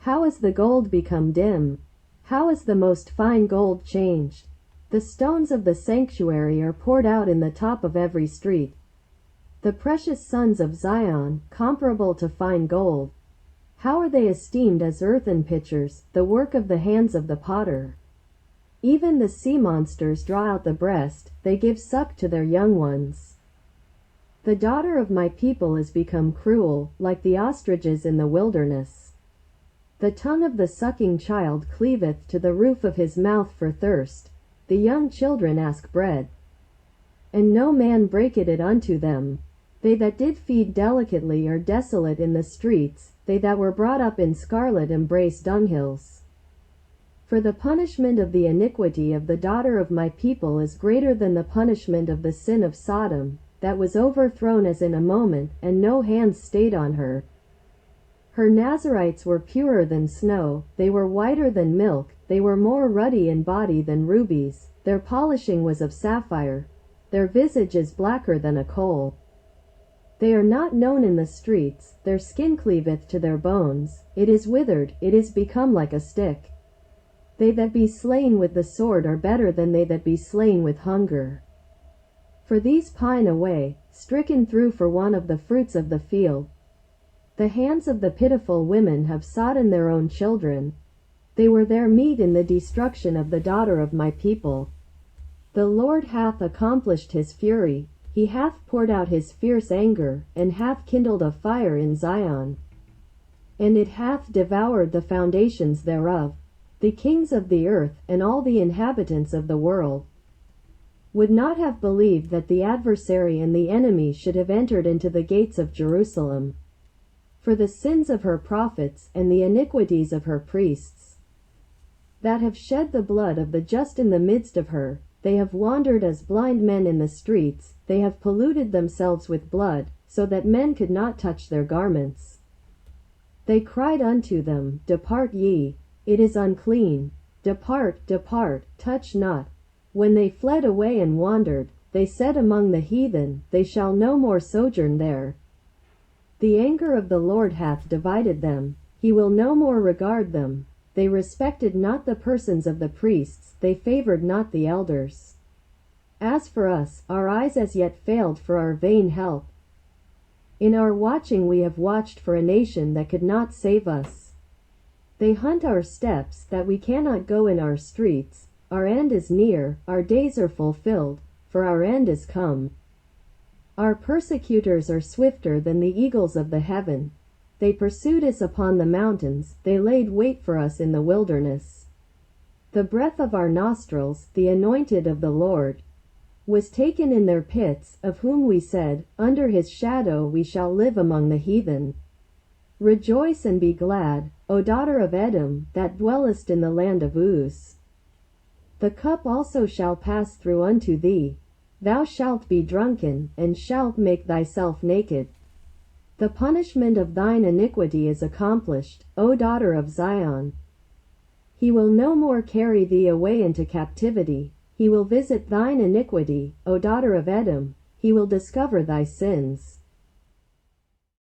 How is the gold become dim? How is the most fine gold changed? The stones of the sanctuary are poured out in the top of every street. The precious sons of Zion, comparable to fine gold. How are they esteemed as earthen pitchers, the work of the hands of the potter? Even the sea monsters draw out the breast, they give suck to their young ones. The daughter of my people is become cruel, like the ostriches in the wilderness. The tongue of the sucking child cleaveth to the roof of his mouth for thirst. The young children ask bread, and no man breaketh it unto them. They that did feed delicately are desolate in the streets, they that were brought up in scarlet embrace dunghills. For the punishment of the iniquity of the daughter of my people is greater than the punishment of the sin of Sodom, that was overthrown as in a moment, and no hands stayed on her. Her Nazarites were purer than snow, they were whiter than milk, they were more ruddy in body than rubies, their polishing was of sapphire, their visage is blacker than a coal. They are not known in the streets, their skin cleaveth to their bones, it is withered, it is become like a stick. They that be slain with the sword are better than they that be slain with hunger. For these pine away, stricken through for want of the fruits of the field. The hands of the pitiful women have sodden their own children. They were their meat in the destruction of the daughter of my people. The Lord hath accomplished his fury, he hath poured out his fierce anger, and hath kindled a fire in Zion. And it hath devoured the foundations thereof. The kings of the earth, and all the inhabitants of the world, would not have believed that the adversary and the enemy should have entered into the gates of Jerusalem. For the sins of her prophets, and the iniquities of her priests, that have shed the blood of the just in the midst of her, they have wandered as blind men in the streets, they have polluted themselves with blood, so that men could not touch their garments. They cried unto them, Depart ye, it is unclean. Depart, depart, touch not. When they fled away and wandered, they said among the heathen, They shall no more sojourn there. The anger of the Lord hath divided them, he will no more regard them. They respected not the persons of the priests, they favored not the elders. As for us, our eyes as yet failed for our vain help. In our watching we have watched for a nation that could not save us. They hunt our steps, that we cannot go in our streets. Our end is near, our days are fulfilled, for our end is come. Our persecutors are swifter than the eagles of the heaven. They pursued us upon the mountains, they laid wait for us in the wilderness. The breath of our nostrils, the anointed of the Lord, was taken in their pits, of whom we said, Under his shadow we shall live among the heathen. Rejoice and be glad, O daughter of Edom, that dwellest in the land of Uz. The cup also shall pass through unto thee. Thou shalt be drunken, and shalt make thyself naked. The punishment of thine iniquity is accomplished, O daughter of Zion. He will no more carry thee away into captivity. He will visit thine iniquity, O daughter of Edom. He will discover thy sins.